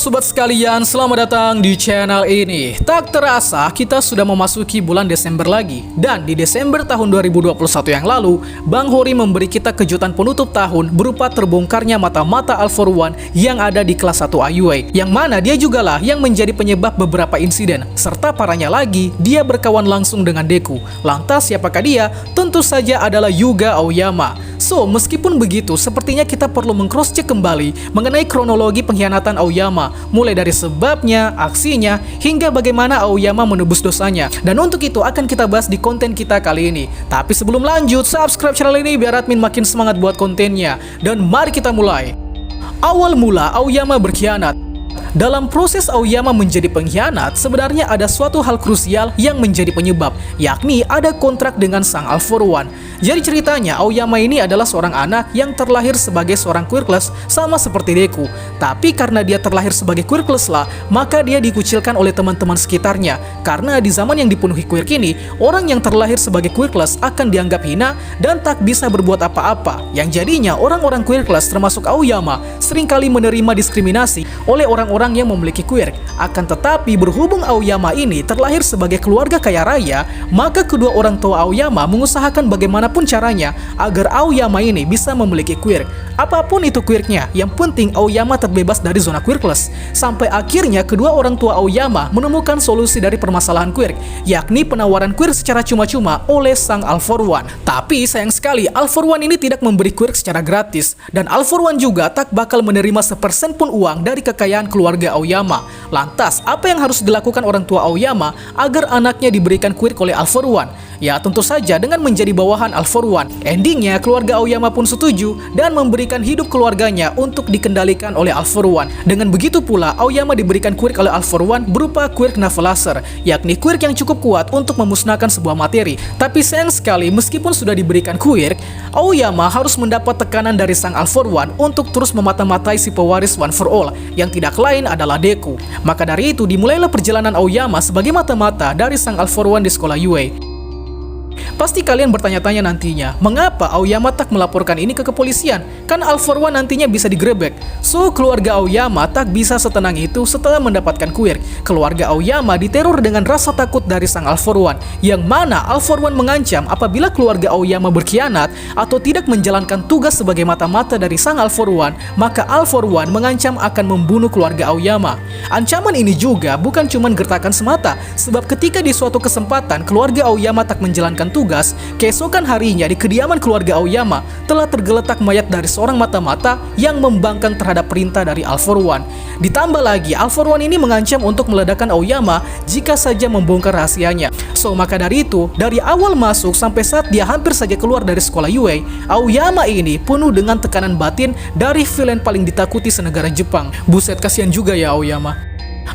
sobat sekalian, selamat datang di channel ini. Tak terasa kita sudah memasuki bulan Desember lagi. Dan di Desember tahun 2021 yang lalu, Bang Hori memberi kita kejutan penutup tahun berupa terbongkarnya mata-mata All For One yang ada di kelas 1 IUA. Yang mana dia jugalah yang menjadi penyebab beberapa insiden. Serta parahnya lagi, dia berkawan langsung dengan Deku. Lantas siapakah dia? Tentu saja adalah Yuga Aoyama. So, meskipun begitu, sepertinya kita perlu meng-cross-check kembali mengenai kronologi pengkhianatan Aoyama, mulai dari sebabnya, aksinya, hingga bagaimana Aoyama menebus dosanya. Dan untuk itu akan kita bahas di konten kita kali ini. Tapi sebelum lanjut, subscribe channel ini biar admin makin semangat buat kontennya. Dan mari kita mulai. Awal mula Aoyama berkhianat. Dalam proses Aoyama menjadi pengkhianat, sebenarnya ada suatu hal krusial yang menjadi penyebab, yakni ada kontrak dengan sang All For One. Jadi ceritanya, Aoyama ini adalah seorang anak yang terlahir sebagai seorang quirkless sama seperti Deku. Tapi karena dia terlahir sebagai quirkless lah, maka dia dikucilkan oleh teman-teman sekitarnya. Karena di zaman yang dipenuhi quirk ini, orang yang terlahir sebagai quirkless akan dianggap hina dan tak bisa berbuat apa-apa. Yang jadinya orang-orang quirkless termasuk Aoyama seringkali menerima diskriminasi oleh orang-orang yang memiliki quirk. Akan tetapi berhubung Aoyama ini terlahir sebagai keluarga kaya raya, maka kedua orang tua Aoyama mengusahakan bagaimanapun caranya agar Aoyama ini bisa memiliki quirk. Apapun itu quirknya, yang penting Aoyama terbebas dari zona quirkless. Sampai akhirnya kedua orang tua Aoyama menemukan solusi dari permasalahan quirk, yakni penawaran quirk secara cuma-cuma oleh sang All For One. Tapi sayang sekali All For One ini tidak memberi quirk secara gratis, dan All For One juga tak bakal menerima sepersen pun uang dari kekayaan keluarga Aoyama. Lantas, apa yang harus dilakukan orang tua Aoyama agar anaknya diberikan quirk oleh All For One? Ya tentu saja dengan menjadi bawahan All For One. Endingnya keluarga Aoyama pun setuju dan memberikan hidup keluarganya untuk dikendalikan oleh All For One. Dengan begitu pula Aoyama diberikan quirk oleh All For One berupa quirk Navelacer, yakni quirk yang cukup kuat untuk memusnahkan sebuah materi. Tapi sayang sekali meskipun sudah diberikan quirk, Aoyama harus mendapat tekanan dari sang All For One untuk terus memata-matai si pewaris One For All yang tidak lain adalah Deku. Maka dari itu dimulailah perjalanan Aoyama sebagai mata-mata dari sang All For One di sekolah UA. Pasti kalian bertanya-tanya nantinya, mengapa Aoyama tak melaporkan ini ke kepolisian? Kan All For One nantinya bisa digrebek. So, keluarga Aoyama tak bisa setenang itu setelah mendapatkan quirk. Keluarga Aoyama diteror dengan rasa takut dari sang All For One, yang mana All For One mengancam apabila keluarga Aoyama berkhianat atau tidak menjalankan tugas sebagai mata-mata dari sang All For One, maka All For One mengancam akan membunuh keluarga Aoyama. Ancaman ini juga bukan cuma gertakan semata, sebab ketika di suatu kesempatan keluarga Aoyama tak menjalankan tugas, keesokan harinya di kediaman keluarga Aoyama telah tergeletak mayat dari seorang mata-mata yang membangkang terhadap perintah dari All For One. Ditambah lagi, All For One ini mengancam untuk meledakkan Aoyama jika saja membongkar rahasianya. So, maka dari itu, dari awal masuk sampai saat dia hampir saja keluar dari sekolah UA, Aoyama ini penuh dengan tekanan batin dari villain paling ditakuti senegara Jepang. Buset, kasihan juga ya Aoyama.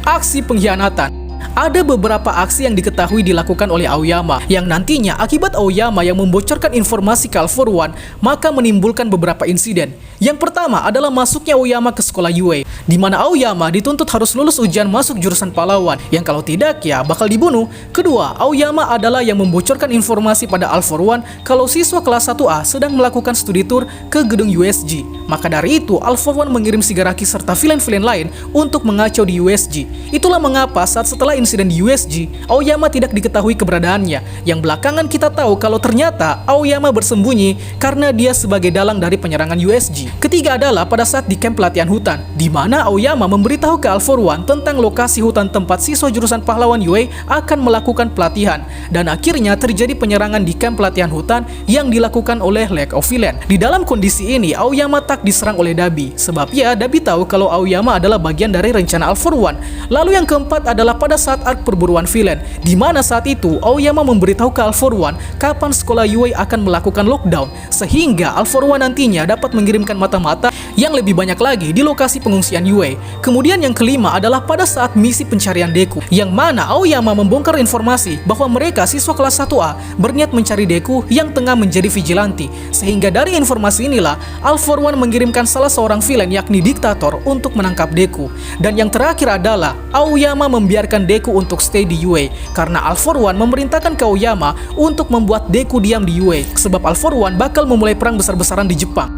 Aksi pengkhianatan. Ada beberapa aksi yang diketahui dilakukan oleh Aoyama, yang nantinya akibat Aoyama yang membocorkan informasi ke All For One, maka menimbulkan beberapa insiden. Yang pertama adalah masuknya Aoyama ke sekolah UA, di mana Aoyama dituntut harus lulus ujian masuk jurusan pahlawan, yang kalau tidak ya bakal dibunuh. Kedua, Aoyama adalah yang membocorkan informasi pada All For One kalau siswa kelas 1A sedang melakukan studi tour ke gedung USG. Maka dari itu, All For One mengirim Shigaraki serta villain-villain lain untuk mengacau di USG. Itulah mengapa saat setelah insiden di USG, Aoyama tidak diketahui keberadaannya. Yang belakangan kita tahu kalau ternyata Aoyama bersembunyi karena dia sebagai dalang dari penyerangan USG. Ketiga adalah pada saat di camp pelatihan hutan, di mana Aoyama memberitahu ke All For One tentang lokasi hutan tempat siswa jurusan pahlawan UA akan melakukan pelatihan. Dan akhirnya terjadi penyerangan di camp pelatihan hutan yang dilakukan oleh League of Villains. Di dalam kondisi ini, Aoyama tak diserang oleh Dabi, sebab ya Dabi tahu kalau Aoyama adalah bagian dari rencana All For One. Lalu yang keempat adalah pada saat arc perburuan villain, di mana saat itu Aoyama memberitahu ke All For One kapan sekolah UA akan melakukan lockdown, sehingga All For One nantinya dapat mengirimkan mata-mata yang lebih banyak lagi di lokasi pengungsian UA. Kemudian yang kelima adalah pada saat misi pencarian Deku, yang mana Aoyama membongkar informasi bahwa mereka siswa kelas 1A berniat mencari Deku yang tengah menjadi vigilante, sehingga dari informasi inilah All For One mengirimkan salah seorang villain yakni Diktator untuk menangkap Deku. Dan yang terakhir adalah Aoyama membiarkan Deku untuk stay di UA karena All For One memerintahkan ke Aoyama untuk membuat Deku diam di UA, sebab All For One bakal memulai perang besar-besaran di Jepang.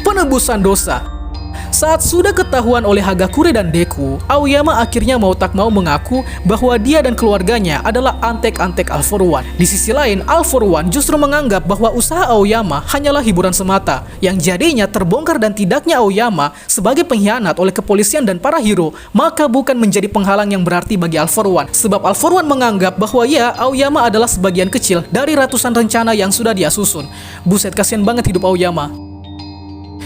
Penebusan dosa. Saat sudah ketahuan oleh Hagakure dan Deku, Aoyama akhirnya mau tak mau mengaku bahwa dia dan keluarganya adalah antek-antek All For One. Di sisi lain, All For One justru menganggap bahwa usaha Aoyama hanyalah hiburan semata, yang jadinya terbongkar dan tidaknya Aoyama sebagai pengkhianat oleh kepolisian dan para hero, maka bukan menjadi penghalang yang berarti bagi All For One. Sebab All For One menganggap bahwa ya, Aoyama adalah sebagian kecil dari ratusan rencana yang sudah dia susun. Buset, kasihan banget hidup Aoyama.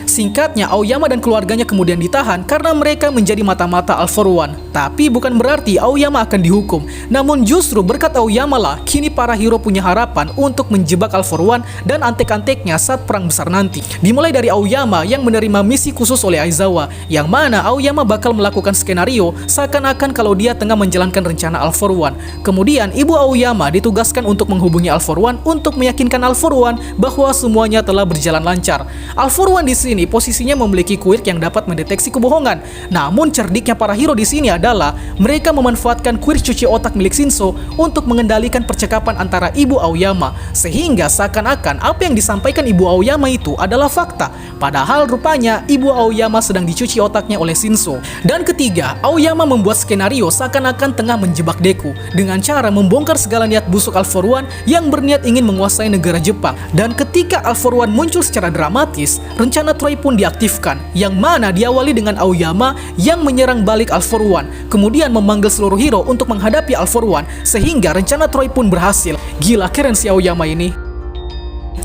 Singkatnya, Aoyama dan keluarganya kemudian ditahan karena mereka menjadi mata-mata All For One. Tapi bukan berarti Aoyama akan dihukum. Namun justru berkat Aoyama lah, kini para hero punya harapan untuk menjebak All For One dan antek-anteknya saat perang besar nanti. Dimulai dari Aoyama yang menerima misi khusus oleh Aizawa, yang mana Aoyama bakal melakukan skenario seakan-akan kalau dia tengah menjalankan rencana All For One. Kemudian, ibu Aoyama ditugaskan untuk menghubungi All For One untuk meyakinkan All For One bahwa semuanya telah berjalan lancar. All For One di sini posisinya memiliki quirk yang dapat mendeteksi kebohongan. Namun cerdiknya para hero di sini adalah mereka memanfaatkan quirk cuci otak milik Shinso untuk mengendalikan percakapan antara ibu Aoyama, sehingga seakan-akan apa yang disampaikan ibu Aoyama itu adalah fakta. Padahal rupanya ibu Aoyama sedang dicuci otaknya oleh Shinso. Dan ketiga, Aoyama membuat skenario seakan-akan tengah menjebak Deku dengan cara membongkar segala niat busuk All For One yang berniat ingin menguasai negara Jepang. Dan ketika All For One muncul secara dramatis, rencana Troy pun diaktifkan, yang mana diawali dengan Aoyama yang menyerang balik All For One, kemudian memanggil seluruh hero untuk menghadapi All For One, sehingga rencana Troy pun berhasil. Gila, keren si Aoyama ini.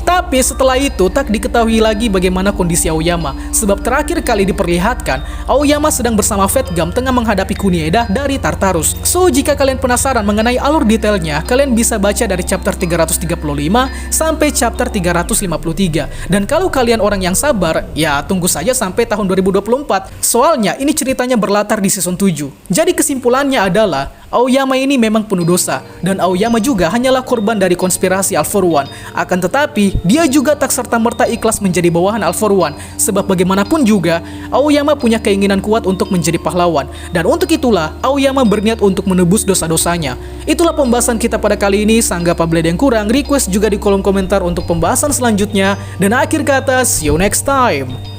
Tapi setelah itu tak diketahui lagi bagaimana kondisi Aoyama, sebab terakhir kali diperlihatkan Aoyama sedang bersama Fate Gum tengah menghadapi Kunieda dari Tartarus. So, jika kalian penasaran mengenai alur detailnya, kalian bisa baca dari chapter 335 sampai chapter 353. Dan kalau kalian orang yang sabar, ya tunggu saja sampai tahun 2024. Soalnya ini ceritanya berlatar di season 7. Jadi kesimpulannya adalah Aoyama ini memang penuh dosa, dan Aoyama juga hanyalah korban dari konspirasi All For One. Akan tetapi, dia juga tak serta-merta ikhlas menjadi bawahan All For One, sebab bagaimanapun juga, Aoyama punya keinginan kuat untuk menjadi pahlawan. Dan untuk itulah, Aoyama berniat untuk menebus dosa-dosanya. Itulah pembahasan kita pada kali ini. Sanggah apabila ada yang kurang, request juga di kolom komentar untuk pembahasan selanjutnya. Dan akhir kata, see you next time.